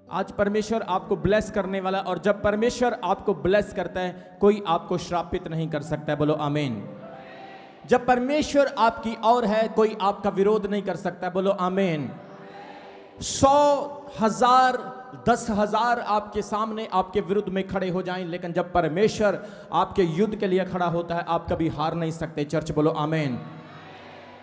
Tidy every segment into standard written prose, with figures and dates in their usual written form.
आज परमेश्वर आपको ब्लेस करने वाला, और जब परमेश्वर आपको ब्लेस करता है कोई आपको श्रापित नहीं कर सकता है। बोलो आमीन। जब परमेश्वर आपकी ओर है कोई आपका विरोध नहीं कर सकता। बोलो आमीन। 100, 1000, 10,000 आपके सामने आपके विरुद्ध में खड़े हो जाएं, लेकिन जब परमेश्वर आपके युद्ध के लिए खड़ा होता है आप कभी हार नहीं सकते। चर्च बोलो आमीन।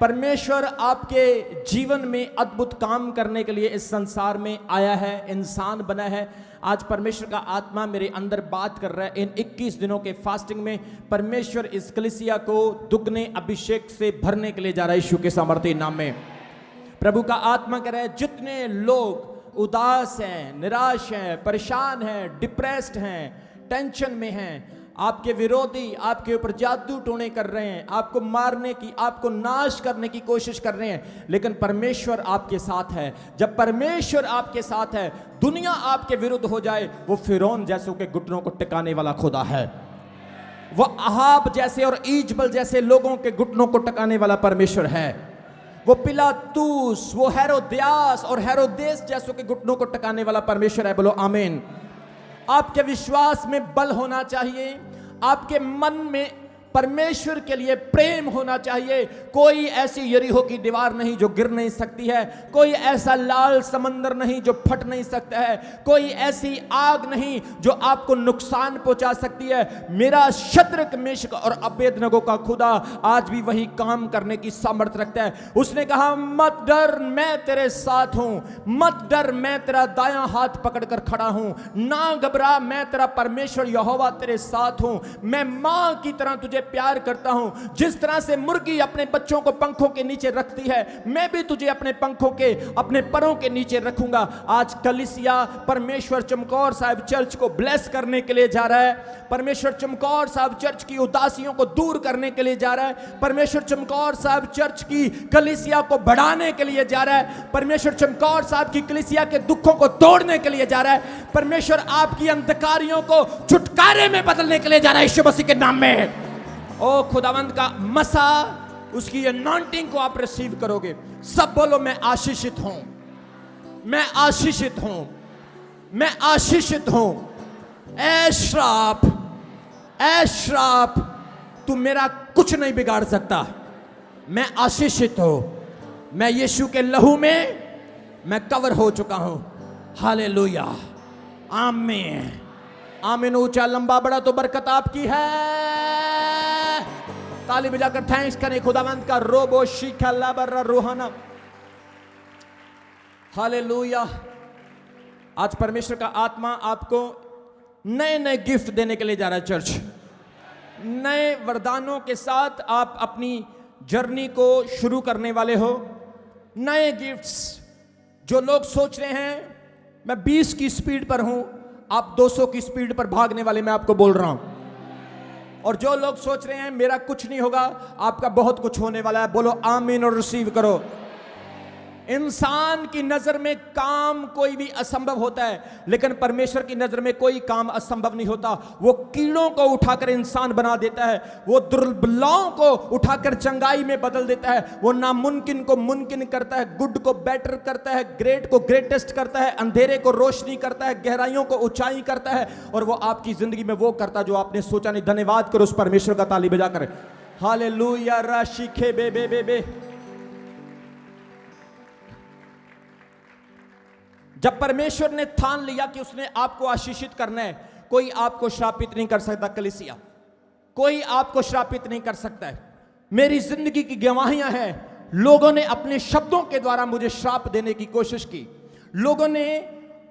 परमेश्वर आपके जीवन में अद्भुत काम करने के लिए इस संसार में आया है, इंसान बना है। आज परमेश्वर का आत्मा मेरे अंदर बात कर रहा है। इन 21 दिनों के फास्टिंग में परमेश्वर इस कलीसिया को दुगने अभिषेक से भरने के लिए जा रहा है यीशु के सामर्थ्य नाम में। प्रभु का आत्मा कह रहा है जितने लोग उदास हैं, निराश हैं, परेशान हैं, डिप्रेस्ड हैं, टेंशन में हैं, आपके विरोधी आपके ऊपर जादू टोने कर रहे हैं, आपको मारने की, आपको नाश करने की कोशिश कर रहे हैं, लेकिन परमेश्वर आपके साथ है। जब परमेश्वर आपके साथ है, दुनिया आपके विरुद्ध हो जाए, वो फिरौन जैसों के घुटनों को टिकाने वाला खुदा है। वो अहाब जैसे और ईजबल जैसे लोगों के घुटनों को टिकाने वाला परमेश्वर है। वो पिलातूस, वो हेरोदियास और हेरोदेस जैसों के घुटनों को टिकाने वाला परमेश्वर है। बोलो आमीन। आपके विश्वास में बल होना चाहिए, आपके मन में परमेश्वर के लिए प्रेम होना चाहिए। कोई ऐसी यरीहो की दीवार नहीं जो गिर नहीं सकती है, कोई ऐसा लाल समंदर नहीं जो फट नहीं सकता है, कोई ऐसी आग नहीं जो आपको नुकसान पहुंचा सकती है। मेरा शद्रक, मेशक और अबेदनगो का खुदा आज भी वही काम करने की सामर्थ्य रखता है। उसने कहा मत डर, मैं तेरे साथ हूं, मत डर, मैं तेरा दायां हाथ पकड़कर खड़ा हूं, ना घबरा, मैं तेरा परमेश्वर यहोवा तेरे साथ हूं। मैं मां की तरह तुझे प्यार करता हूं। जिस तरह से मुर्गी अपने बच्चों को पंखों के नीचे रखती है, मैं भी तुझे अपने पंखों के, अपने परों के नीचे रखूंगा। आज कलीसिया परमेश्वर चमकौर साहिब चर्च को ब्लेस करने के लिए जा रहा है। परमेश्वर चमकौर साहिब चर्च की उदासियों को दूर करने के लिए जा रहा है। परमेश्वर चमकौर साहिब चर्च की कलीसिया को बढ़ाने के लिए जा रहा है। परमेश्वर चमकौर साहिब की कलीसिया के दुखों को तोड़ने के लिए जा रहा है। परमेश्वर आपकी अंधकारियों को छुटकारे में बदलने के लिए जा रहा है यीशु मसीह के नाम में। ओ खुदावंद का मसा, उसकी अनॉइंटिंग को आप रिसीव करोगे। सब बोलो मैं आशीषित हूं, मैं आशीषित हूं, मैं आशीषित हूं। ऐ श्राप, ऐ श्राप, तू मेरा कुछ नहीं बिगाड़ सकता। मैं आशीषित हूं, मैं यीशु के लहू में मैं कवर हो चुका हूं। हालेलुया, आमीन, आमीन। ऊंचा लंबा बड़ा तो बरकत आपकी है। ताली बजाकर थैंक्स करें खुदावंद का। रोबो शिखला बर्रा रूहाना। हालेलुया। आज परमेश्वर का आत्मा आपको नए नए गिफ्ट देने के लिए जा रहा है। चर्च नए वरदानों के साथ आप अपनी जर्नी को शुरू करने वाले हो। नए गिफ्ट्स। जो लोग सोच रहे हैं मैं 20 की स्पीड पर हूं, आप 200 की स्पीड पर भागने वाले मैं आपको बोल रहा हूं। और जो लोग सोच रहे हैं मेरा कुछ नहीं होगा, आपका बहुत कुछ होने वाला है। बोलो आमीन और रिसीव करो। इंसान की नजर में काम कोई भी असंभव होता है, लेकिन परमेश्वर की नजर में कोई काम असंभव नहीं होता। वो कीड़ों को उठाकर इंसान बना देता है, वो दुर्बलों को उठाकर चंगाई में बदल देता है, वो नामुमकिन को मुमकिन करता है, गुड को बेटर करता है, ग्रेट को ग्रेटेस्ट करता है, अंधेरे को रोशनी करता है, गहराइयों को ऊंचाई करता है, और वो आपकी जिंदगी में वो करता जो आपने सोचा नहीं। धन्यवाद करो उस परमेश्वर का, ताली बजाकर। हालेलुया। राशिखे बे बे बे बे। जब परमेश्वर ने ठान लिया कि उसने आपको आशीषित करना है, कोई आपको श्रापित नहीं कर सकता। कलीसिया, कोई आपको श्रापित नहीं कर सकता है। मेरी जिंदगी की गवाहियां हैं, लोगों ने अपने शब्दों के द्वारा मुझे श्राप देने की कोशिश की, लोगों ने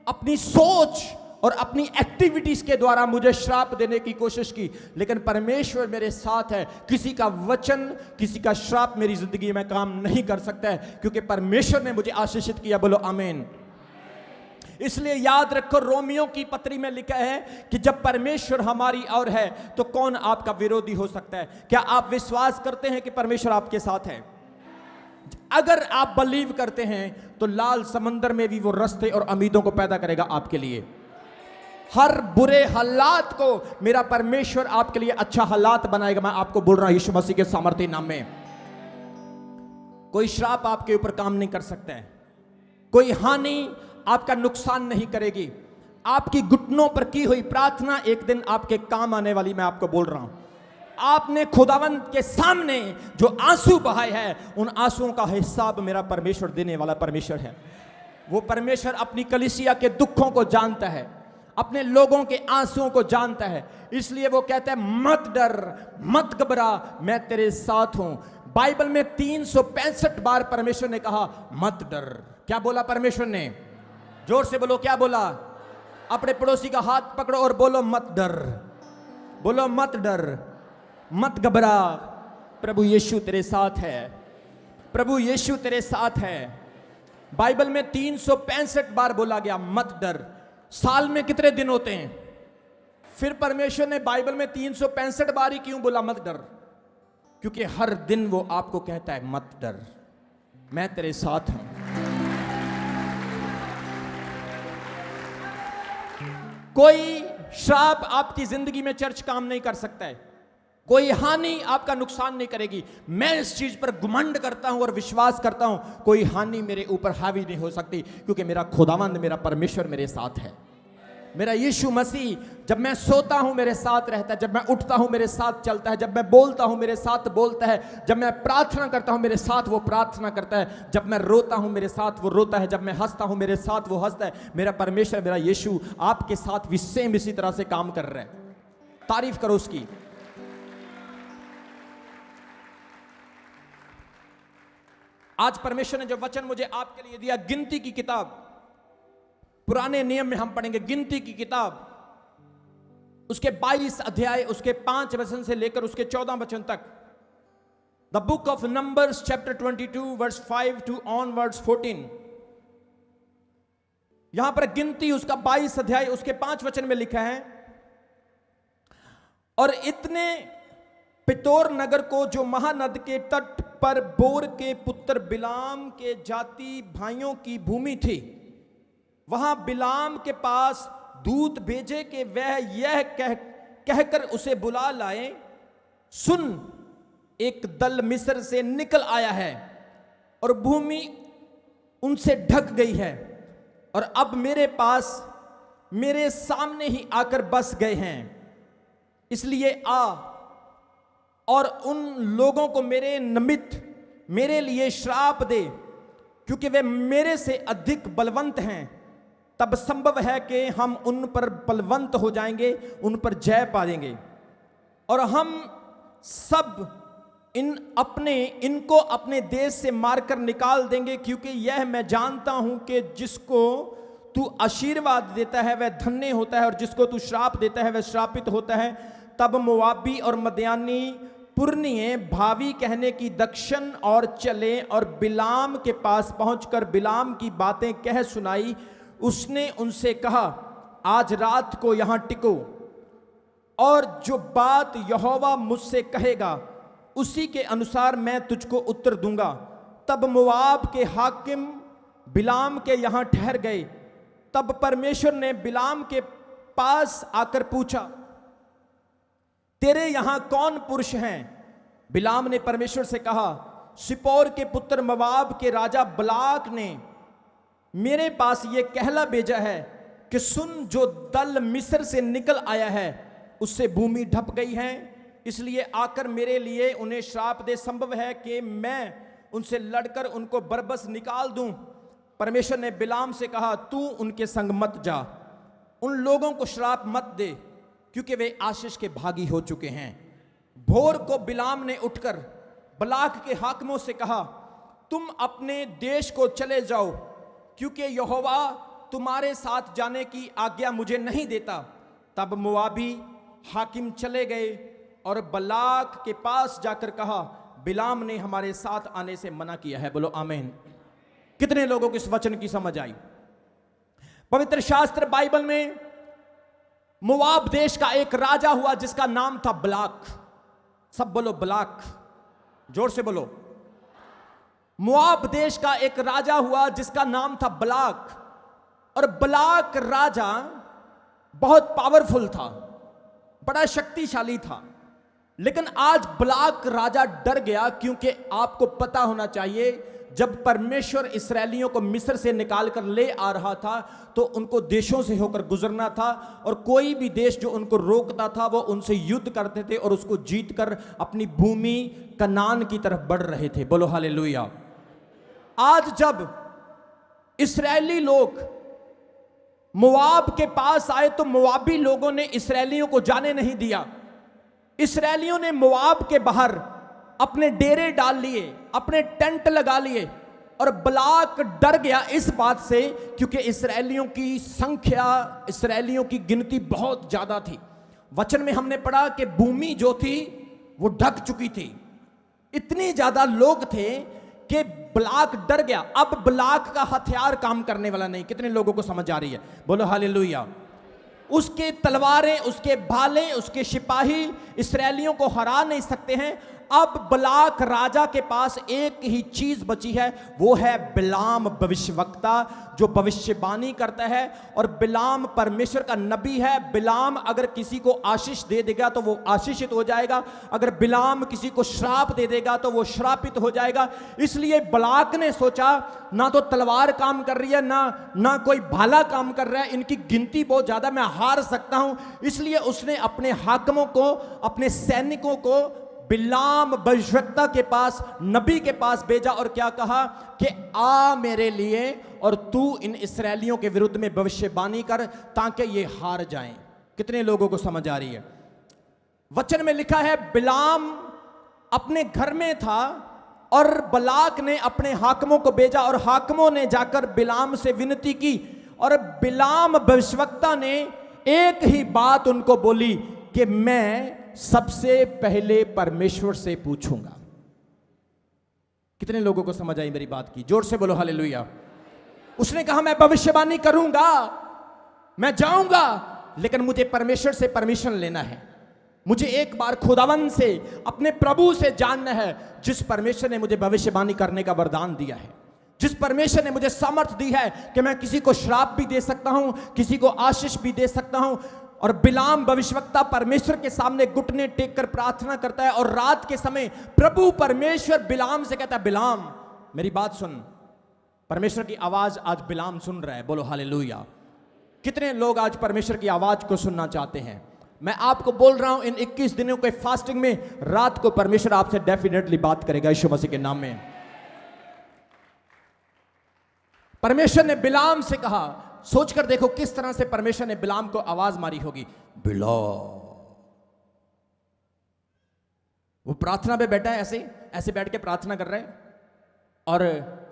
अपनी सोच और अपनी एक्टिविटीज के द्वारा मुझे श्राप देने की कोशिश की, लेकिन परमेश्वर मेरे साथ है। किसी का वचन, किसी का श्राप मेरी जिंदगी में काम नहीं कर सकता है, क्योंकि परमेश्वर ने मुझे आशीषित किया। बोलो आमीन। इसलिए याद रखो, रोमियो की पत्री में लिखा है कि जब परमेश्वर हमारी ओर है तो कौन आपका विरोधी हो सकता है। क्या आप विश्वास करते हैं कि परमेश्वर आपके साथ है? अगर आप बिलीव करते हैं तो लाल समंदर में भी वो रास्ते और उम्मीदों को पैदा करेगा आपके लिए। हर बुरे हालात को मेरा परमेश्वर आपके लिए अच्छा हालात बनाएगा। मैं आपको बोल रहा हूं यीशु मसीह के सामर्थ्य नाम में। कोई श्राप आपके ऊपर काम नहीं कर सकता है, कोई हानि आपका नुकसान नहीं करेगी। आपकी घुटनों पर की हुई प्रार्थना एक दिन आपके काम आने वाली, मैं आपको बोल रहा हूं। आपने खुदावंद के सामने जो आंसू बहाए हैं, उन आंसुओं का हिसाब मेरा परमेश्वर देने वाला परमेश्वर है। वो परमेश्वर अपनी कलीसिया के दुखों को जानता है, अपने लोगों के आंसुओं को जानता है। इसलिए वो कहता है मत डर, मत घबरा, मैं तेरे साथ हूं। बाइबल में 365 बार परमेश्वर ने कहा मत डर। क्या बोला परमेश्वर ने? जोर से बोलो, क्या बोला? अपने पड़ोसी का हाथ पकड़ो और बोलो मत डर, बोलो मत डर, मत घबरा, प्रभु यीशु तेरे साथ है, प्रभु यीशु तेरे साथ है। बाइबल में 365 बार बोला गया मत डर। साल में कितने दिन होते हैं? फिर परमेश्वर ने बाइबल में 365 बार ही क्यों बोला मत डर? क्योंकि हर दिन वो आपको कहता है मत डर, मैं तेरे साथ हूं। कोई श्राप आपकी जिंदगी में चर्च काम नहीं कर सकता है, कोई हानि आपका नुकसान नहीं करेगी। मैं इस चीज पर घमंड करता हूं और विश्वास करता हूं, कोई हानि मेरे ऊपर हावी नहीं हो सकती, क्योंकि मेरा खुदावंद, मेरा परमेश्वर मेरे साथ है। मेरा यीशु मसीह, जब मैं सोता हूं मेरे साथ रहता है, जब मैं उठता हूं मेरे साथ चलता है, जब मैं बोलता हूं मेरे साथ बोलता है, जब मैं प्रार्थना करता हूं मेरे साथ वो प्रार्थना करता है, जब मैं रोता हूं मेरे साथ वो रोता है, जब मैं हंसता हूं मेरे साथ वो हंसता है। मेरा परमेश्वर, मेरा यीशु आपके साथ भी सेम इसी तरह से काम कर रहा है। तारीफ करो उसकी। आज परमेश्वर ने जो वचन मुझे आपके लिए दिया, गिनती की किताब, पुराने नियम में हम पढ़ेंगे गिनती की किताब, उसके 22 अध्याय, उसके 5 वचन से लेकर उसके 14 वचन तक। The book of Numbers chapter 22 verse 5 to on verse 14। यहां पर गिनती उसका 22 अध्याय उसके 5 वचन में लिखा है, और इतने पितोर नगर को जो महानद के तट पर बोर के पुत्र बिलाम के जाति भाइयों की भूमि थी, वहां बिलाम के पास दूत भेजे कि वह यह कहकर उसे बुला लाए, सुन, एक दल मिस्र से निकल आया है और भूमि उनसे ढक गई है, और अब मेरे पास मेरे सामने ही आकर बस गए हैं। इसलिए आ और उन लोगों को मेरे निमित्त मेरे लिए श्राप दे, क्योंकि वे मेरे से अधिक बलवंत हैं। तब संभव है कि हम उन पर बलवंत हो जाएंगे, उन पर जय पाएंगे, और हम सब इनको अपने देश से मारकर निकाल देंगे, क्योंकि यह मैं जानता हूं कि जिसको तू आशीर्वाद देता है वह धन्य होता है, और जिसको तू श्राप देता है वह श्रापित होता है। तब मोआबी और मद्यानी पुरनिये भावी कहने की दक्षिण और चले, और बिलाम के पास पहुंचकर बिलाम की बातें कह सुनाई। उसने उनसे कहा, आज रात को यहां टिको, और जो बात यहोवा मुझसे कहेगा उसी के अनुसार मैं तुझको उत्तर दूंगा। तब मोआब के हाकिम बिलाम के यहां ठहर गए। तब परमेश्वर ने बिलाम के पास आकर पूछा, तेरे यहां कौन पुरुष हैं? बिलाम ने परमेश्वर से कहा, सिपोर के पुत्र मोआब के राजा बलाक ने मेरे पास ये कहला भेजा है कि सुन, जो दल मिस्र से निकल आया है उससे भूमि ढप गई है, इसलिए आकर मेरे लिए उन्हें श्राप दे। संभव है कि मैं उनसे लड़कर उनको बरबस निकाल दूं। परमेश्वर ने बिलाम से कहा, तू उनके संग मत जा, उन लोगों को श्राप मत दे, क्योंकि वे आशीष के भागी हो चुके हैं। भोर को बिलाम ने उठकर बलाक के हाकिमों से कहा, तुम अपने देश को चले जाओ, क्योंकि यहोवा तुम्हारे साथ जाने की आज्ञा मुझे नहीं देता। तब मोआबी हाकिम चले गए और बलाक के पास जाकर कहा, बिलाम ने हमारे साथ आने से मना किया है। बोलो आमीन। कितने लोगों को इस वचन की समझ आई? पवित्र शास्त्र बाइबल में मोआब देश का एक राजा हुआ जिसका नाम था बलाक। सब बोलो बलाक, जोर से बोलो। मोआब देश का एक राजा हुआ जिसका नाम था बलाक, और बलाक राजा बहुत पावरफुल था, बड़ा शक्तिशाली था। लेकिन आज बलाक राजा डर गया, क्योंकि आपको पता होना चाहिए जब परमेश्वर इस्राएलियों को मिस्र से निकाल कर ले आ रहा था तो उनको देशों से होकर गुजरना था, और कोई भी देश जो उनको रोकता था वो उनसे युद्ध करते थे और उसको जीत कर अपनी भूमि कनान की तरफ बढ़ रहे थे। बोलो हालेलुया। आज जब इस्राएली लोग मोआब के पास आए तो मोआबी लोगों ने इस्राएलियों को जाने नहीं दिया। इस्राएलियों ने मोआब के बाहर अपने डेरे डाल लिए, अपने टेंट लगा लिए, और बलाक डर गया इस बात से क्योंकि इस्राएलियों की संख्या, इस्राएलियों की गिनती बहुत ज्यादा थी। वचन में हमने पढ़ा कि भूमि जो थी वो ढक चुकी थी, इतनी ज्यादा लोग थे कि बलाक डर गया। अब बलाक का हथियार काम करने वाला नहीं। कितने लोगों को समझ आ रही है? बोलो हालेलुया। उसके तलवारें, उसके भाले, उसके सिपाही इस्राएलियों को हरा नहीं सकते हैं। अब बलाक राजा के पास एक ही चीज बची है, वो है बिलाम भविष्यवक्ता, जो भविष्यवाणी करता है। और बिलाम परमेश्वर का नबी है। बिलाम अगर किसी को आशीष दे देगा तो वो आशीषित हो जाएगा, अगर बिलाम किसी को श्राप दे देगा तो वो श्रापित हो जाएगा। इसलिए बलाक ने सोचा, ना तो तलवार काम कर रही है, ना कोई भाला काम कर रहा है, इनकी गिनती बहुत ज्यादा, मैं हार सकता हूं। इसलिए उसने अपने हाकिमों को, अपने सैनिकों को बिलाम भविष्यवक्ता के पास, नबी के पास भेजा और क्या कहा कि आ मेरे लिए और तू इन इस्राएलियों के विरुद्ध में भविष्यवाणी कर ताकि ये हार जाएं। कितने लोगों को समझ आ रही है? वचन में लिखा है बिलाम अपने घर में था और बलाक ने अपने हाकिमों को भेजा और हाकिमों ने जाकर बिलाम से विनती की, और बिलाम भविष्यवक्ता ने एक ही बात उनको बोली कि मैं सबसे पहले परमेश्वर से पूछूंगा। कितने लोगों को समझ आई मेरी बात की? जोर से बोलो हालेलुया। उसने कहा मैं भविष्यवाणी करूंगा, मैं जाऊंगा, लेकिन मुझे परमेश्वर से परमिशन लेना है। मुझे एक बार खुदावन से, अपने प्रभु से जानना है, जिस परमेश्वर ने मुझे भविष्यवाणी करने का वरदान दिया है, जिस परमेश्वर ने मुझे सामर्थ दी है कि मैं किसी को श्राप भी दे सकता हूं, किसी को आशीष भी दे सकता हूं। और बिलाम भविष्यवक्ता परमेश्वर के सामने घुटने टेक कर प्रार्थना करता है, और रात के समय प्रभु परमेश्वर बिलाम से कहता है, बिलाम मेरी बात सुन। परमेश्वर की आवाज आज बिलाम सुन रहा है। बोलो हालेलुया। कितने लोग आज परमेश्वर की आवाज को सुनना चाहते हैं? मैं आपको बोल रहा हूं, इन 21 दिनों के फास्टिंग में रात को परमेश्वर आपसे डेफिनेटली बात करेगा यीशु मसीह के नाम में। परमेश्वर ने बिलाम से कहा, सोचकर देखो किस तरह से परमेश्वर ने बिलाम को आवाज मारी होगी, बिलाम। वो प्रार्थना पे बैठा है, ऐसे बैठ के प्रार्थना कर रहा है, और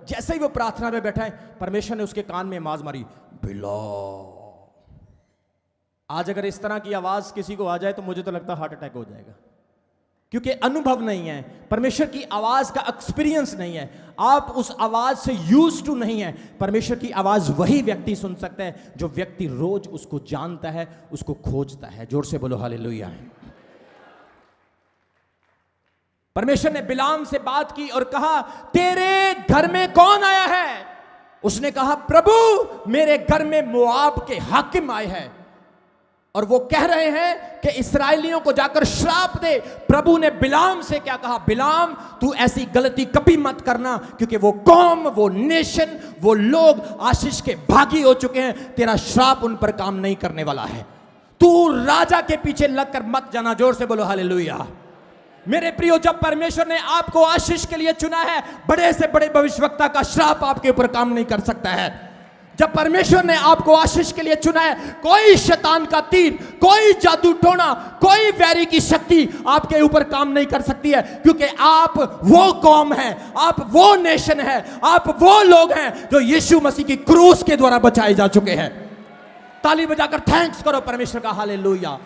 जैसे ही वो प्रार्थना पे बैठा है परमेश्वर ने उसके कान में आवाज मारी, बिलाम। आज अगर इस तरह की आवाज किसी को आ जाए तो मुझे तो लगता है हार्ट अटैक हो जाएगा, क्योंकि अनुभव नहीं है, परमेश्वर की आवाज का एक्सपीरियंस नहीं है, आप उस आवाज से यूज्ड टू नहीं है। परमेश्वर की आवाज वही व्यक्ति सुन सकता है जो व्यक्ति रोज उसको जानता है, उसको खोजता है। जोर से बोलो हालेलुया। परमेश्वर ने बिलाम से बात की और कहा, तेरे घर में कौन आया है? उसने कहा, प्रभु मेरे घर में मोआब के हाकिम आए हैं और वो कह रहे हैं कि इस्राएलियों को जाकर श्राप दे। प्रभु ने बिलाम से क्या कहा, बिलाम तू ऐसी गलती कभी मत करना, क्योंकि वो कौम, वो नेशन, वो लोग आशीष के भागी हो चुके हैं, तेरा श्राप उन पर काम नहीं करने वाला है। तू राजा के पीछे लगकर मत जाना। जोर से बोलो हालेलुया। मेरे प्रियो, जब परमेश्वर ने आपको आशीष के लिए चुना है, बड़े से बड़े भविष्यवक्ता का श्राप आपके ऊपर काम नहीं कर सकता है। जब परमेश्वर ने आपको आशीष के लिए चुना है, कोई शैतान का तीर, कोई जादू टोना, कोई वैरी की शक्ति आपके ऊपर काम नहीं कर सकती है, क्योंकि आप वो कौम है, आप वो नेशन है, आप वो लोग हैं जो यीशु मसीह की क्रूस के द्वारा बचाए जा चुके हैं। ताली बजाकर थैंक्स करो परमेश्वर का, हालेलुया।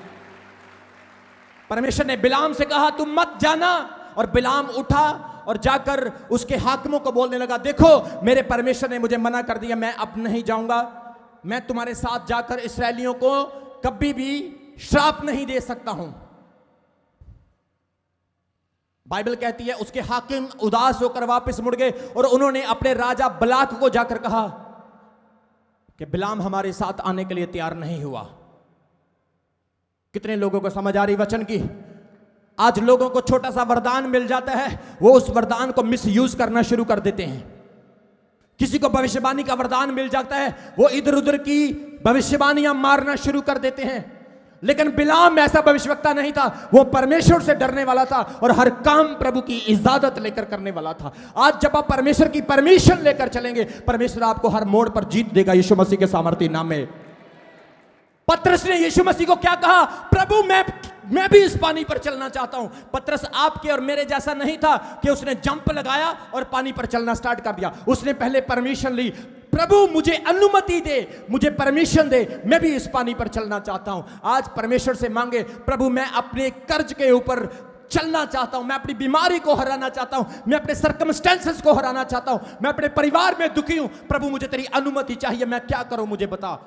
परमेश्वर ने बिलाम से कहा तुम मत जाना, और बिलाम उठा और जाकर उसके हाकिमों को बोलने लगा, देखो मेरे परमेश्वर ने मुझे मना कर दिया, मैं अब नहीं जाऊंगा, मैं तुम्हारे साथ जाकर इस्राएलियों को कभी भी श्राप नहीं दे सकता हूं। बाइबल कहती है उसके हाकिम उदास होकर वापस मुड़ गए और उन्होंने अपने राजा बलाक को जाकर कहा कि बिलाम हमारे साथ आने के लिए तैयार नहीं हुआ। कितने लोगों को समझ आ रही वचन की? आज लोगों को छोटा सा वरदान मिल जाता है, वो उस वरदान को मिसयूज करना शुरू कर देते हैं। किसी को भविष्यवाणी का वरदान मिल जाता है, वो इधर उधर की भविष्यवाणियां मारना शुरू कर देते हैं। लेकिन बिलाम ऐसा भविष्यवक्ता नहीं था, वो परमेश्वर से डरने वाला था और हर काम प्रभु की इजाजत लेकर करने वाला था। आज जब आप परमेश्वर की परमिशन लेकर चलेंगे, परमेश्वर आपको हर मोड़ पर जीत देगा यीशु मसीह के सामर्थ्य नाम में। पतरस ने यीशु मसीह को क्या कहा? प्रभु मैं भी इस पानी पर चलना चाहता हूं। पतरस आपके और मेरे जैसा नहीं था कि उसने जंप लगाया और पानी पर चलना स्टार्ट कर दिया। उसने पहले परमिशन ली, प्रभु मुझे अनुमति दे, मुझे परमिशन दे, मैं भी इस पानी पर चलना चाहता हूं। आज परमेश्वर से मांगे, प्रभु मैं अपने कर्ज के ऊपर चलना चाहता हूं, मैं अपनी बीमारी को हराना चाहता हूं, मैं अपने सर्कमस्टेंसेस को हराना चाहता हूं, मैं अपने परिवार में दुखी हूं, प्रभु मुझे तेरी अनुमति चाहिए, मैं क्या करूं मुझे बता।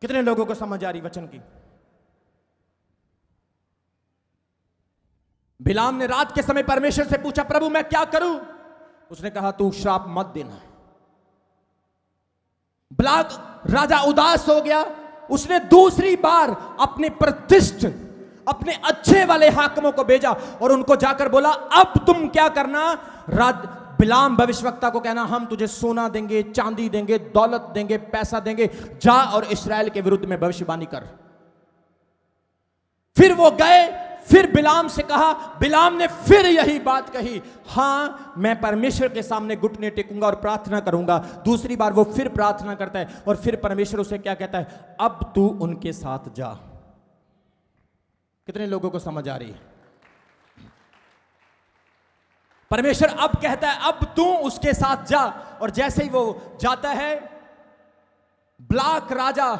कितने लोगों को समझ आ रही वचन की? बिलाम ने रात के समय परमेश्वर से पूछा, प्रभु मैं क्या करूं? उसने कहा तू श्राप मत देना। बालाक राजा उदास हो गया। उसने दूसरी बार अपने प्रतिष्ठ, अपने अच्छे वाले हाकिमों को भेजा और उनको जाकर बोला, अब तुम क्या करना? बिलाम भविष्यवक्ता को कहना, हम तुझे सोना देंगे, चांदी देंगे, दौलत देंगे, पैसा देंगे, जा और इस्राएल के विरुद्ध में भविष्यवाणी कर। फिर वो गए, फिर बिलाम से कहा, बिलाम ने फिर यही बात कही, हां मैं परमेश्वर के सामने घुटने टेकूंगा और प्रार्थना करूंगा। दूसरी बार वो फिर प्रार्थना करता है और फिर परमेश्वर उसे क्या कहता है? अब तू उनके साथ जा। कितने लोगों को समझ आ रही है? परमेश्वर अब कहता है, अब तू उसके साथ जा। और जैसे ही वो जाता है, बालाक राजा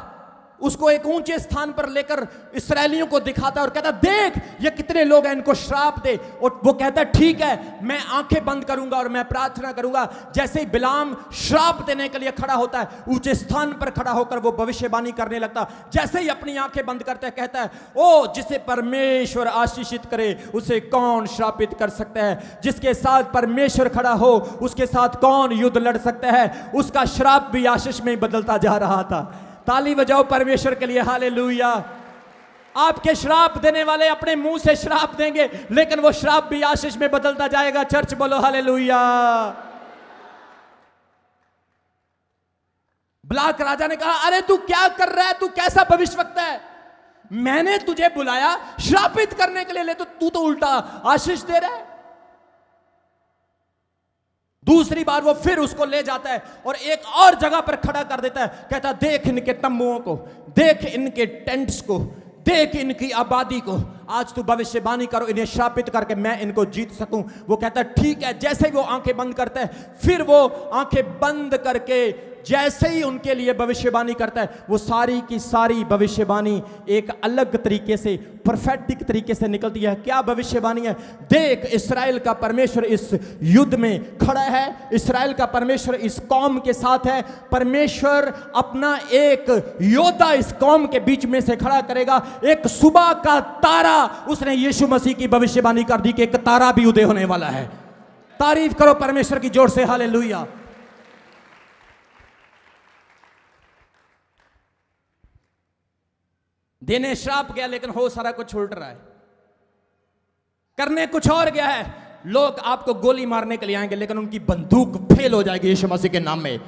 उसको एक ऊंचे स्थान पर लेकर इस्राएलियों को दिखाता है और कहता, देख ये कितने लोग हैं, इनको श्राप दे। और वो कहता है, ठीक है मैं आंखें बंद करूंगा और मैं प्रार्थना करूंगा। जैसे ही बिलाम श्राप देने के लिए खड़ा होता है, ऊंचे स्थान पर खड़ा होकर वो भविष्यवाणी करने लगता। जैसे ही अपनी आंखें बंद करता है, कहता है, ओ जिसे परमेश्वर आशीषित करे उसे कौन श्रापित कर सकता है? जिसके साथ परमेश्वर खड़ा हो उसके साथ कौन युद्ध लड़ सकता है? उसका श्राप भी आशीष में बदलता जा रहा था। ताली बजाओ परमेश्वर के लिए, हालेलुया। आपके श्राप देने वाले अपने मुंह से श्राप देंगे, लेकिन वो श्राप भी आशीष में बदलता जाएगा। चर्च बोलो हालेलुया। बालाक राजा ने कहा, अरे तू क्या कर रहा है? तू कैसा भविष्यवक्ता है? मैंने तुझे बुलाया श्रापित करने के लिए, तू तो उल्टा आशीष दे रहा है। दूसरी बार वो फिर उसको ले जाता है और एक और जगह पर खड़ा कर देता है। कहता, देख इनके तंबुओं को, देख इनके टेंट्स को, देख इनकी आबादी को, आज तू भविष्यवाणी करो इन्हें श्रापित करके मैं इनको जीत सकूं। वो कहता है ठीक है। जैसे ही वो आंखें बंद करता है, फिर वो आंखें बंद करके जैसे ही उनके लिए भविष्यवाणी करता है, वो सारी की सारी भविष्यवाणी एक अलग तरीके से, परफेक्ट तरीके से निकलती है। क्या भविष्यवाणी है? देख इस्राएल का परमेश्वर इस युद्ध में खड़ा है, इस्राएल का परमेश्वर इस कौम के साथ है, परमेश्वर अपना एक योद्धा इस कौम के बीच में से खड़ा करेगा। एक सुबह का तारा, उसने यीशु मसीह की भविष्यवाणी कर दी कि एक तारा भी उदय होने वाला है। तारीफ करो परमेश्वर की जोर से, हालेलुया। देने श्राप गया, लेकिन हो सारा कुछ उल्ट रहा है, करने कुछ और गया है। लोग आपको गोली मारने के लिए आएंगे, लेकिन उनकी बंदूक फेल हो जाएगी यीशु मसीह के नाम में।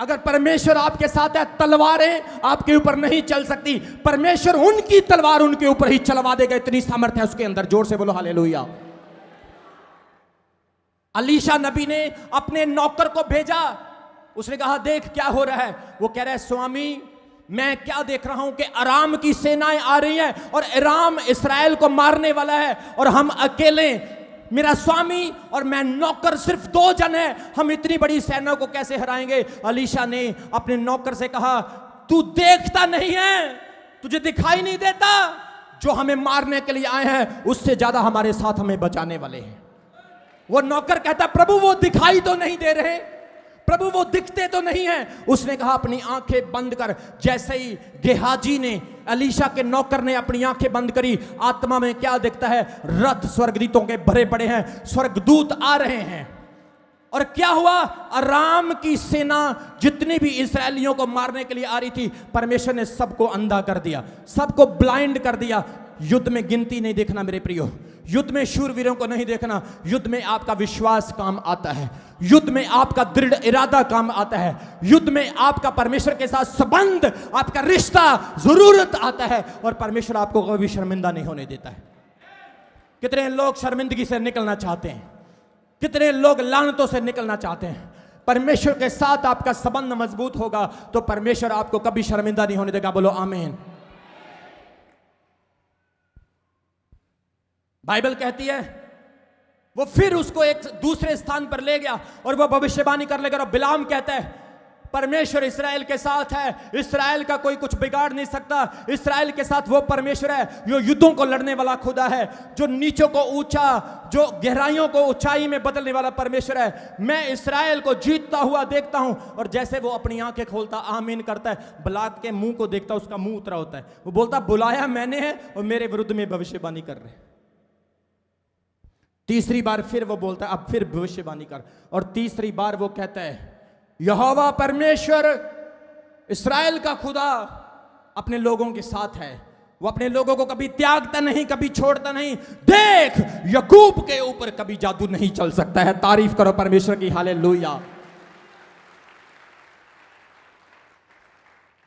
अगर परमेश्वर आपके साथ है, तलवारें आपके ऊपर नहीं चल सकती। परमेश्वर उनकी तलवार उनके ऊपर ही चलवा देगा, इतनी सामर्थ्य है उसके अंदर। जोर से बोलो हालेलुया। अलीशा नबी ने अपने नौकर को भेजा, उसने कहा देख क्या हो रहा है। वो कह रहा है, स्वामी मैं क्या देख रहा हूं कि अराम की सेनाएं आ रही हैं और अराम इस्राएल को मारने वाला है और हम अकेले, मेरा स्वामी और मैं नौकर सिर्फ 2 जन हैं, हम इतनी बड़ी सेना को कैसे हराएंगे। अलीशा ने अपने नौकर से कहा, तू देखता नहीं है, तुझे दिखाई नहीं देता, जो हमें मारने के लिए आए हैं उससे ज्यादा हमारे साथ हमें बचाने वाले हैं। वो नौकर कहता, प्रभु वो दिखाई तो नहीं दे रहे, प्रभु वो दिखते तो नहीं हैं। उसने कहा अपनी आंखें बंद कर। जैसे ही गेहाजी ने, अलीशा के नौकर ने अपनी आंखें बंद करी, आत्मा में क्या दिखता है? रथ स्वर्गदूतों के भरे पड़े हैं, स्वर्गदूत आ रहे हैं। और क्या हुआ? अराम की सेना जितनी भी इस्राएलियों को मारने के लिए आ रही थी, परमेश्वर ने सबको अंधा कर दिया, सबको ब्लाइंड कर दिया। युद्ध में गिनती नहीं देखना मेरे प्रियो, युद्ध में शूरवीरों को नहीं देखना, युद्ध में आपका विश्वास काम आता है, युद्ध में आपका दृढ़ इरादा काम आता है, युद्ध में आपका परमेश्वर के साथ संबंध, आपका रिश्ता जरूरत आता है, और परमेश्वर आपको कभी शर्मिंदा नहीं होने देता है। कितने लोग शर्मिंदगी से निकलना चाहते हैं, कितने लोग लानतों से निकलना चाहते हैं। परमेश्वर के साथ आपका संबंध मजबूत होगा तो परमेश्वर आपको कभी शर्मिंदा नहीं होने देगा। बोलो आमीन। बाइबल कहती है वो फिर उसको एक दूसरे स्थान पर ले गया और वो भविष्यवाणी कर लेगा। और बिलाम कहता है परमेश्वर इस्राएल के साथ है, इस्राएल का कोई कुछ बिगाड़ नहीं सकता, इस्राएल के साथ वो परमेश्वर है जो युद्धों को लड़ने वाला खुदा है, जो नीचों को ऊंचा, जो गहराइयों को ऊंचाई में बदलने वाला परमेश्वर है। मैं इस्राएल को जीतता हुआ देखता हूं। और जैसे वो अपनी आंखें खोलता आमीन करता है, बलाक के मुंह को देखता, उसका मुंह उतरा होता है। वो बोलता बुलाया मैंने है और मेरे विरुद्ध में भविष्यवाणी कर रहे। तीसरी बार फिर वो बोलता है अब फिर भविष्यवाणी कर, और तीसरी बार वो कहता है यहोवा परमेश्वर इस्राएल का खुदा अपने लोगों के साथ है, वो अपने लोगों को कभी त्यागता नहीं, कभी छोड़ता नहीं। देख याकूब के ऊपर कभी जादू नहीं चल सकता है। तारीफ करो परमेश्वर की, हालेलुया।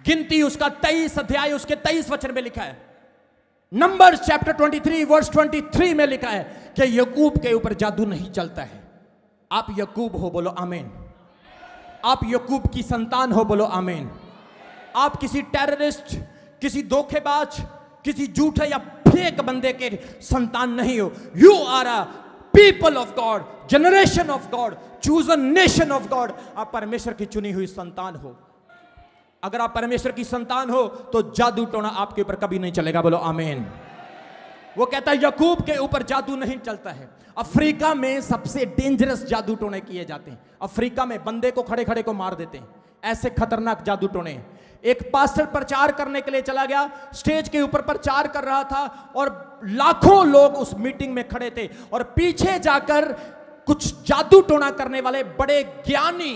गिनती उसका 23 अध्याय उसके 23 वचन में लिखा है। नंबर्स चैप्टर 23 वर्स 23 में लिखा है कि याकूब के ऊपर जादू नहीं चलता है। आप याकूब हो, बोलो आमीन। आप याकूब की संतान हो, बोलो आमीन। आप किसी टेररिस्ट, किसी धोखेबाज, किसी झूठे या फेक बंदे के संतान नहीं हो। You are a people of God, generation of God, chosen nation of God. आप परमेश्वर की चुनी हुई संतान हो। अगर आप परमेश्वर की संतान हो तो जादू टोना आपके ऊपर कभी नहीं चलेगा, बोलो आमीन। वो कहता है याकूब के ऊपर जादू नहीं चलता है। अफ्रीका में सबसे डेंजरस जादू टोने किए जाते हैं। अफ्रीका में बंदे को खड़े खड़े को मार देते हैं, ऐसे खतरनाक जादू टोने। एक पास्टर प्रचार करने के लिए चला गया, स्टेज के ऊपर प्रचार कर रहा था और लाखों लोग उस मीटिंग में खड़े थे, और पीछे जाकर कुछ जादू टोना करने वाले बड़े ज्ञानी,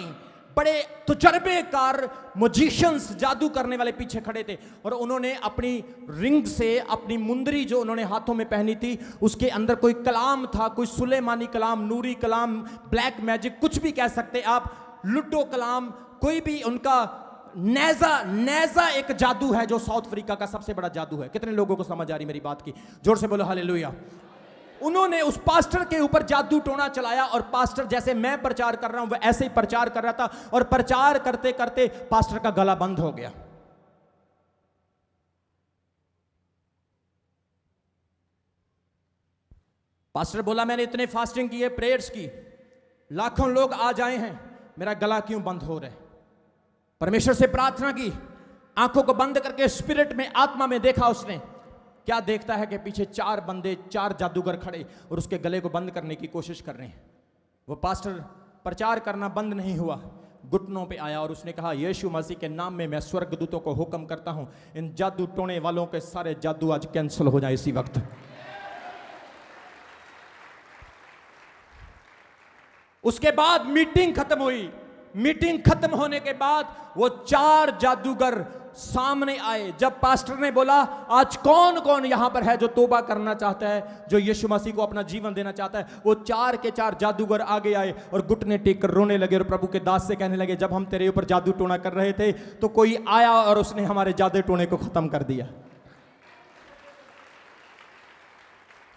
बड़े तजुर्बेकार म्यूजिशियंस, जादू करने वाले पीछे खड़े थे। और उन्होंने अपनी रिंग से अपनी मुंदरी जो उन्होंने हाथों में पहनी थी उसके अंदर कोई कलाम था, कोई सुलेमानी कलाम, नूरी कलाम, ब्लैक मैजिक, कुछ भी कह सकते आप, लुडो कलाम, कोई भी उनका नेजा एक जादू है जो साउथ अफ्रीका का सबसे बड़ा जादू है। कितने लोगों को समझ आ रही मेरी बात की? जोर से बोलो हालेलुया। उन्होंने उस पास्टर के ऊपर जादू टोना चलाया, और पास्टर जैसे मैं प्रचार कर रहा हूं वह ऐसे ही प्रचार कर रहा था, और प्रचार करते करते पास्टर का गला बंद हो गया। पास्टर बोला मैंने इतने फास्टिंग किए, प्रेयर्स की, लाखों लोग आ जाए हैं, मेरा गला क्यों बंद हो रहा है? परमेश्वर से प्रार्थना की, आंखों को बंद करके स्पिरिट में, आत्मा में देखा। उसने क्या देखता है कि पीछे 4 बंदे, 4 जादूगर खड़े और उसके गले को बंद करने की कोशिश कर रहे हैं। वो पास्टर प्रचार करना बंद नहीं हुआ, घुटनों पे आया और उसने कहा यीशु मसीह के नाम में मैं स्वर्गदूतों को हुक्म करता हूं, इन जादू टोने वालों के सारे जादू आज कैंसिल हो जाए इसी वक्त। उसके बाद मीटिंग खत्म हुई। मीटिंग खत्म होने के बाद वो 4 जादूगर सामने आए। जब पास्टर ने बोला आज कौन कौन यहां पर है जो तौबा करना चाहता है, जो यीशु मसीह को अपना जीवन देना चाहता है, वो 4 के 4 जादूगर आगे आए और घुटने टेक कर रोने लगे और प्रभु के दास से कहने लगे जब हम तेरे ऊपर जादू टोना कर रहे थे तो कोई आया और उसने हमारे जादू टोने को खत्म कर दिया।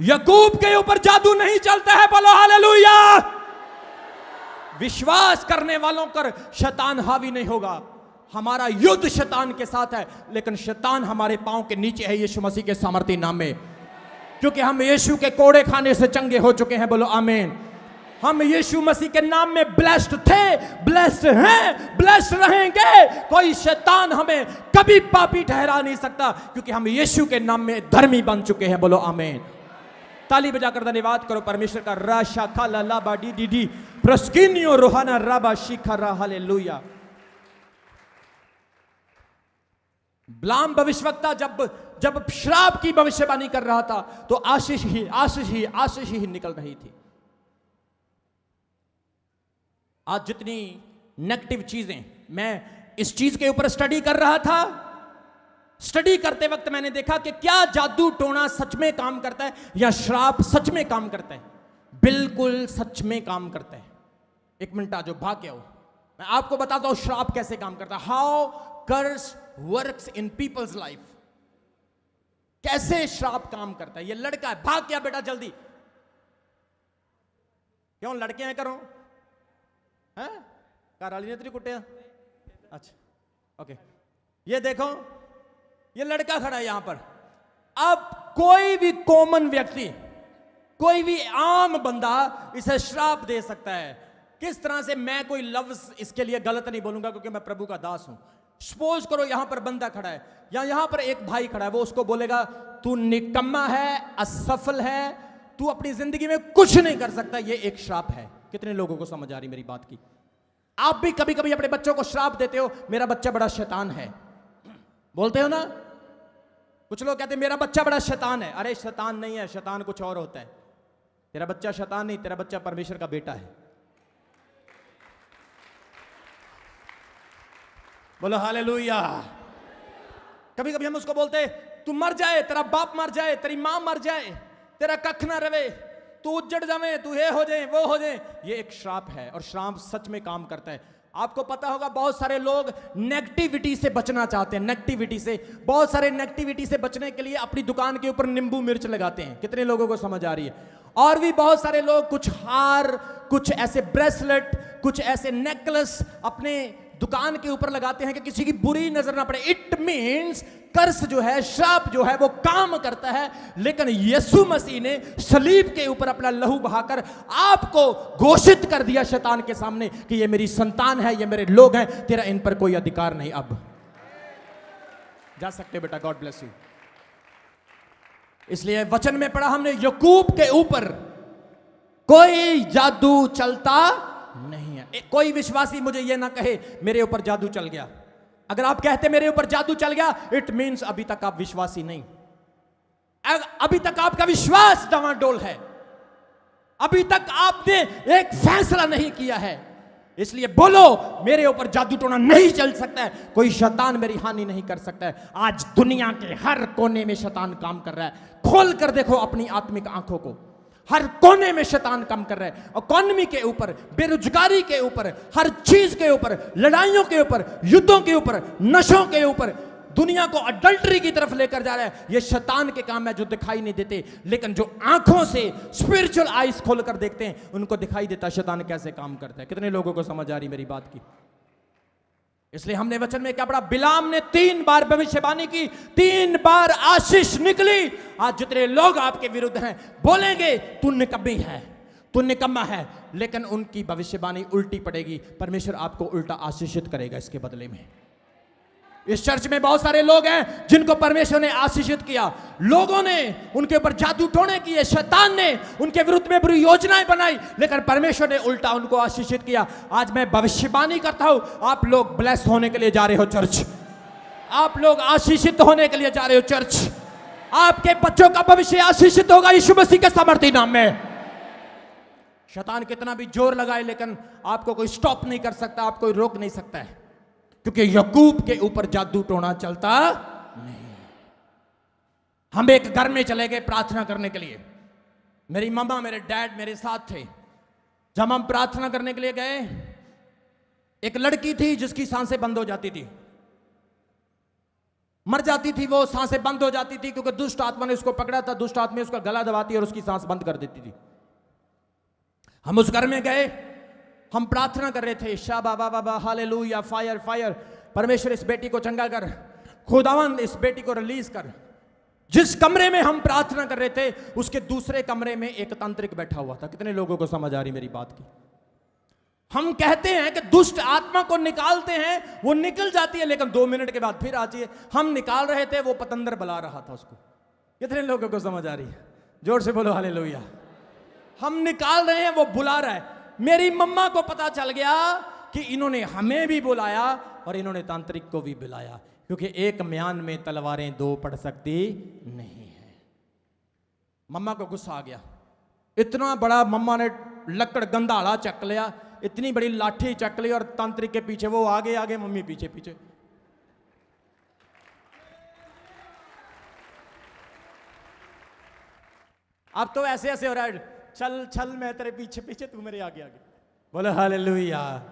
याकूब के ऊपर जादू नहीं चलता है, बोलो हालेलुया। विश्वास करने वालों पर शैतान हावी नहीं होगा। हमारा युद्ध शैतान के साथ है, लेकिन शैतान हमारे पांव के नीचे है यीशु मसीह के सामर्थी नाम में, क्योंकि हम यीशु के कोड़े खाने से चंगे हो चुके हैं, बोलो आमीन। हम यीशु मसीह के नाम में ब्लेस्ड थे, ब्लेस्ड हैं, ब्लेस्ड रहेंगे। कोई शैतान हमें कभी पापी ठहरा नहीं सकता, क्योंकि हम यीशु के नाम में धर्मी बन चुके हैं, बोलो आमीन। ताली बजाकर धन्यवाद करो परमेश्वर का। राशा खाला लाबा डी डी डी प्रस्किनियो रोहाना राबा शिखरा हालेलुया। बिलाम भविष्यवक्ता जब श्राप की भविष्यवाणी कर रहा था तो आशीष ही निकल रही थी। आज जितनी नेगेटिव चीजें, मैं इस चीज के ऊपर स्टडी कर रहा था स्टडी करते वक्त मैंने देखा कि क्या जादू टोना सच में काम करता है या श्राप सच में काम करता है। बिल्कुल सच में काम करता है। एक मिनट आ जाओ, भाग के आओ, मैं आपको बताता हूं श्राप कैसे काम करता है। How curse works in people's life. कैसे श्राप काम करता है। ये लड़का है, भाग क्या बेटा जल्दी। क्यों लड़के हैं करो हैं, कार ने तेरी कुटिया। अच्छा ओके, ये देखो ये लड़का खड़ा है यहां पर। अब कोई भी कॉमन व्यक्ति, कोई भी आम बंदा इसे श्राप दे सकता है। किस तरह से, मैं कोई लफ्ज इसके लिए गलत नहीं बोलूंगा क्योंकि मैं प्रभु का दास हूं। सपोज करो यहां पर बंदा खड़ा है या यहां पर एक भाई खड़ा है, वो उसको बोलेगा तू निकम्मा है, असफल है, तू अपनी जिंदगी में कुछ नहीं कर सकता। ये एक श्राप है। कितने लोगों को समझ आ रही मेरी बात की। आप भी कभी कभी अपने बच्चों को श्राप देते हो, मेरा बच्चा बड़ा शैतान है, बोलते हो ना। कुछ लोग कहते हैं मेरा बच्चा बड़ा शैतान है। अरे शैतान नहीं है, शैतान कुछ और होता है। तेरा बच्चा शैतान नहीं, तेरा बच्चा परमेश्वर का बेटा है। बोलो हालेलुया। कभी कभी हम उसको बोलते हैं तू मर जाए, तेरा बाप मर जाए, तेरी मां मर जाए, तेरा कख ना रवे, तू उजड़ जावे, तू ये हो जाए वो हो जाए। ये एक श्राप है और श्राप सच में काम करता है। आपको पता होगा बहुत सारे लोग नेगेटिविटी से बचना चाहते हैं। नेगेटिविटी से, बहुत सारे नेगेटिविटी से बचने के लिए अपनी दुकान के ऊपर नींबू मिर्च लगाते हैं। कितने लोगों को समझ आ रही है। और भी बहुत सारे लोग कुछ हार, कुछ ऐसे ब्रेसलेट, कुछ ऐसे नेकलेस अपने दुकान के ऊपर लगाते हैं कि किसी की बुरी नजर ना पड़े। इट मीन्स कर्स जो है, श्राप जो है वो काम करता है। लेकिन यीशु मसीह ने सलीब के ऊपर अपना लहू बहाकर आपको घोषित कर दिया शैतान के सामने कि ये मेरी संतान है, ये मेरे लोग हैं, तेरा इन पर कोई अधिकार नहीं। अब जा सकते हो बेटा, गॉड ब्लेस यू। इसलिए वचन में पढ़ा हमने, याकूब के ऊपर कोई जादू चलता नहीं है। कोई विश्वासी मुझे यह ना कहे मेरे ऊपर जादू चल गया। अगर आप कहते मेरे ऊपर जादू चल गया, इट मींस अभी तक आप विश्वासी नहीं, अभी तक आपका विश्वास डवाडोल है, अभी तक आपने एक फैसला नहीं किया है। इसलिए बोलो मेरे ऊपर जादू टोना नहीं चल सकता है, कोई शैतान मेरी हानि नहीं कर सकता है। आज दुनिया के हर कोने में शैतान काम कर रहा है। खोल कर देखो अपनी आत्मिक आंखों को, हर कोने में शैतान काम कर रहा है। इकोनॉमी के ऊपर, बेरोजगारी के ऊपर, हर चीज के ऊपर, लड़ाइयों के ऊपर, युद्धों के ऊपर, नशों के ऊपर, दुनिया को अडल्टरी की तरफ लेकर जा रहा है। ये शैतान के काम है जो दिखाई नहीं देते, लेकिन जो आंखों से स्पिरिचुअल आईज खोलकर देखते हैं उनको दिखाई देता शैतान कैसे काम करता है। कितने लोगों को समझ आ रही मेरी बात की। इसलिए हमने वचन में क्या पढ़ा, बिलाम ने 3 बार भविष्यवाणी की, 3 बार आशीष निकली। आज जितने लोग आपके विरुद्ध हैं बोलेंगे तू निकम्मी है, तू निकम्मा है, लेकिन उनकी भविष्यवाणी उल्टी पड़ेगी। परमेश्वर आपको उल्टा आशीषित करेगा इसके बदले में। इस चर्च में बहुत सारे लोग हैं जिनको परमेश्वर ने आशीषित किया। लोगों ने उनके ऊपर जादू टोने किए, शैतान ने उनके विरुद्ध में बुरी योजनाएं बनाई, लेकिन परमेश्वर ने उल्टा उनको आशीषित किया। आज मैं भविष्यवाणी करता हूं, आप लोग ब्लेस होने के लिए जा रहे हो चर्च, आप लोग आशीषित होने के लिए जा रहे हो चर्च। आपके बच्चों का भविष्य आशीषित होगा यीशु मसीह के सामर्थी नाम में। शैतान कितना भी जोर लगाए लेकिन आपको कोई स्टॉप नहीं कर सकता, आपको कोई रोक नहीं सकता है, क्योंकि याकूब के ऊपर जादू टोना चलता नहीं। हम एक घर में चले गए प्रार्थना करने के लिए। मेरी मम्मा, मेरे डैड मेरे साथ थे। जब हम प्रार्थना करने के लिए गए, एक लड़की थी जिसकी सांसें बंद हो जाती थी, मर जाती थी वो, सांसें बंद हो जाती थी क्योंकि दुष्ट आत्मा ने उसको पकड़ा था। दुष्ट आत्मा उसका गला दबाती और उसकी सांस बंद कर देती थी। हम उस घर में गए, हम प्रार्थना कर रहे थे, शा बाबा बाबा हालेलुया, फायर फायर, परमेश्वर इस बेटी को चंगा कर, खुदावंद इस बेटी को रिलीज कर। जिस कमरे में हम प्रार्थना कर रहे थे उसके दूसरे कमरे में एक तांत्रिक बैठा हुआ था। कितने लोगों को समझ आ रही मेरी बात की। हम कहते हैं कि दुष्ट आत्मा को निकालते हैं, वो निकल जाती है, लेकिन 2 मिनट के बाद फिर आती है। हम निकाल रहे थे, वो पतंदर बुला रहा था उसको। कितने लोगों को समझ आ रही है? जोर से बोलो हालेलुया। हम निकाल रहे हैं, वो बुला रहा है। मेरी मम्मा को पता चल गया कि इन्होंने हमें भी बुलाया और इन्होंने तांत्रिक को भी बुलाया, क्योंकि एक म्यान में तलवारें 2 पड़ सकती नहीं है। मम्मा को गुस्सा आ गया। इतना बड़ा, मम्मा ने लकड़ गंधाड़ा चक लिया, इतनी बड़ी लाठी चक ली और तांत्रिक के पीछे, वो आगे आगे मम्मी पीछे पीछे। अब तो ऐसे ऐसे हो रहा है, चल चल मैं तेरे पीछे पीछे, तू मेरे आगे आगे। बोलो हालेलुया।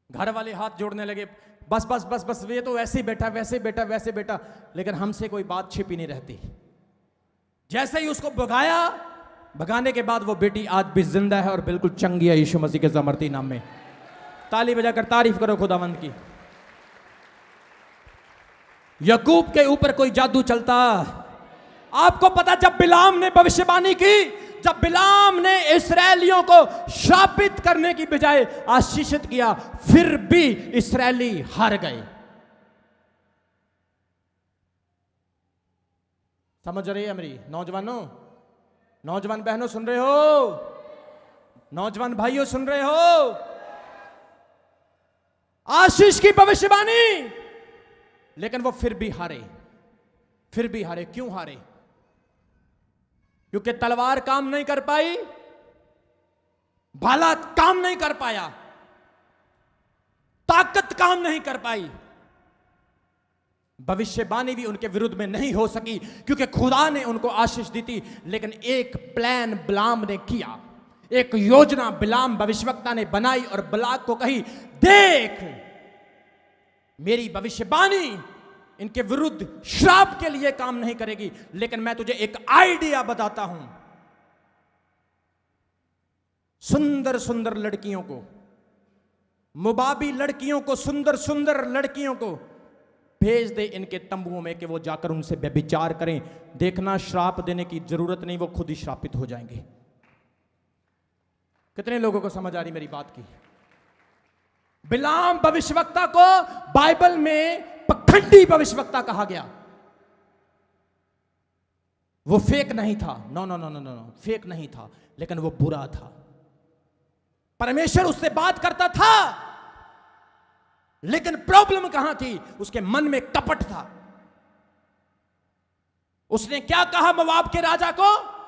घर वाले हाथ जोड़ने लगे, बस बस बस बस, ये तो ऐसे ही बैठा, वैसे बैठा, वैसे बैठा, लेकिन हमसे कोई बात छिपी नहीं रहती। जैसे ही उसको भगाया, भगाने के बाद वो बेटी आज भी जिंदा है और बिल्कुल चंगी है यीशु मसीह के सामर्थी नाम में। ताली बजाकर तारीफ करो खुदावंद की। याकूब के ऊपर कोई जादू चलता। आपको पता, जब बिलाम ने भविष्यवाणी की, जब बिलाम ने इस्राएलियों को शापित करने की बजाय आशीषित किया, फिर भी इस्राएली हार गए। समझ रही है मेरी नौजवानों, नौजवान बहनों सुन रहे हो, नौजवान भाइयों सुन रहे हो? आशीष की भविष्यवाणी, लेकिन वो फिर भी हारे। फिर भी हारे। क्यों हारे? क्योंकि तलवार काम नहीं कर पाई, भाला काम नहीं कर पाया, ताकत काम नहीं कर पाई, भविष्यवाणी भी उनके विरुद्ध में नहीं हो सकी, क्योंकि खुदा ने उनको आशीष दी थी। लेकिन एक प्लान बिलाम ने किया, एक योजना बिलाम भविष्यवक्ता ने बनाई और बलाक को कही, देख मेरी भविष्यवाणी इनके विरुद्ध श्राप के लिए काम नहीं करेगी, लेकिन मैं तुझे एक आइडिया बताता हूं। सुंदर सुंदर लड़कियों को, मुबाबी लड़कियों को, सुंदर सुंदर लड़कियों को भेज दे इनके तंबुओं में कि वो जाकर उनसे व्यभिचार करें। देखना, श्राप देने की जरूरत नहीं, वो खुद ही श्रापित हो जाएंगे। कितने लोगों को समझ आ रही मेरी बात की? बिलाम भविष्यवक्ता को बाइबल में पखंडी भविष्यवक्ता कहा गया। वो फेक नहीं था, no no no no no, fake नहीं था, लेकिन वो बुरा था। परमेश्वर उससे बात करता था, लेकिन प्रॉब्लम कहां थी? उसके मन में कपट था। उसने क्या कहा मोआब के राजा को?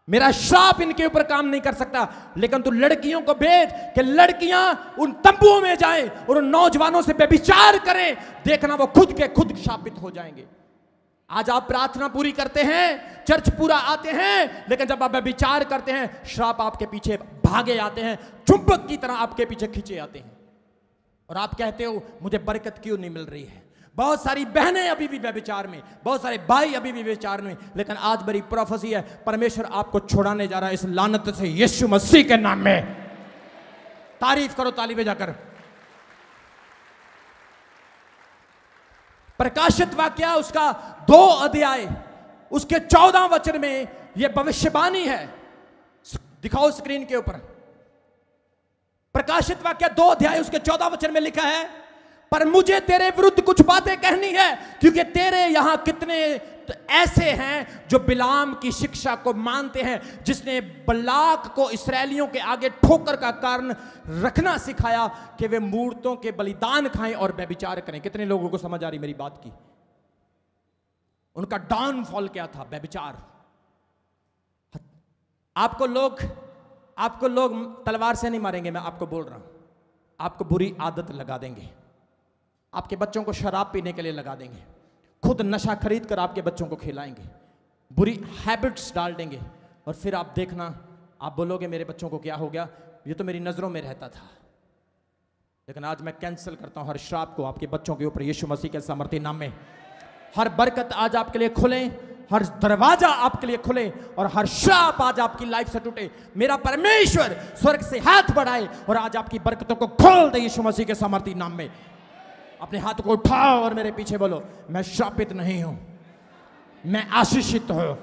मेरा श्राप इनके ऊपर काम नहीं कर सकता, लेकिन तू लड़कियों को भेज कि लड़कियां उन तंबुओं में जाएं और उन नौजवानों से व्यभिचार करें। देखना, वो खुद के खुद शापित हो जाएंगे। आज आप प्रार्थना पूरी करते हैं, चर्च पूरा आते हैं, लेकिन जब आप व्यभिचार करते हैं, श्राप आपके पीछे भागे आते हैं, चुंबक की तरह आपके पीछे खींचे आते हैं, और आप कहते हो मुझे बरकत क्यों नहीं मिल रही है। बहुत सारी बहनें अभी भी व्यभिचार में, बहुत सारे भाई अभी भी व्यभिचार में, लेकिन आज बड़ी प्रोफेसी है, परमेश्वर आपको छुड़ाने जा रहा है इस लानत से यीशु मसीह के नाम में। तारीफ करो ताली बजाकर। प्रकाशित वाक्य उसका 2 अध्याय उसके 14 वचन में यह भविष्यवाणी है। दिखाओ स्क्रीन के ऊपर। प्रकाशित वाक्य 2 अध्याय उसके 14 वचन में लिखा है, पर मुझे तेरे विरुद्ध कुछ बातें कहनी है, क्योंकि तेरे यहां कितने ऐसे हैं जो बिलाम की शिक्षा को मानते हैं, जिसने बलाक को इस्राएलियों के आगे ठोकर का कारण रखना सिखाया कि वे मूर्तों के बलिदान खाएं और व्यभिचार करें। कितने लोगों को समझ आ रही मेरी बात की? उनका डाउनफॉल क्या था? व्यभिचार। आपको लोग तलवार से नहीं मारेंगे, मैं आपको बोल रहा हूं, आपको बुरी आदत लगा देंगे, आपके बच्चों को शराब पीने के लिए लगा देंगे, खुद नशा खरीद कर आपके बच्चों को खिलाएंगे, बुरी हैबिट्स डाल देंगे, और फिर आप देखना, आप बोलोगे मेरे बच्चों को क्या हो गया, ये तो मेरी नजरों में रहता था। लेकिन आज मैं कैंसिल करता हूं हर श्राप को आपके बच्चों के ऊपर यीशु मसीह के सामर्थी नाम में। हर बरकत आज आपके लिए खुले, हर दरवाजा आपके लिए खुले, और हर श्राप आज आपकी लाइफ से टूटे। मेरा परमेश्वर स्वर्ग से हाथ बढ़ाए और आज आपकी बरकतों को खोल दे यीशु मसीह के सामर्थी नाम में। अपने हाथ को उठाओ और मेरे पीछे बोलो, मैं श्रापित नहीं हूं, मैं आशीषित हूं,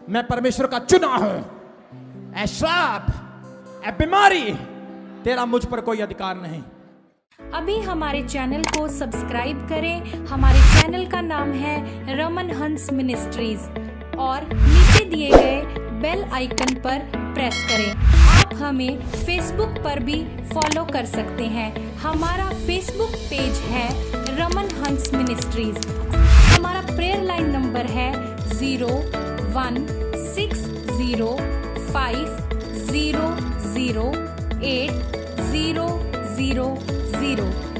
मैं परमेश्वर का चुना हूं। ऐ श्राप, ऐ बीमारी, तेरा मुझ पर कोई अधिकार नहीं। अभी हमारे चैनल को सब्सक्राइब करें। हमारे चैनल का नाम है रमन हंस मिनिस्ट्रीज, और नीचे दिए गए बेल आइकन पर प्रेस करें। आप हमें फेसबुक पर भी फॉलो कर सकते हैं। हमारा फेसबुक पेज है रमन हंस मिनिस्ट्रीज। हमारा प्रेयर लाइन नंबर है 0160500800।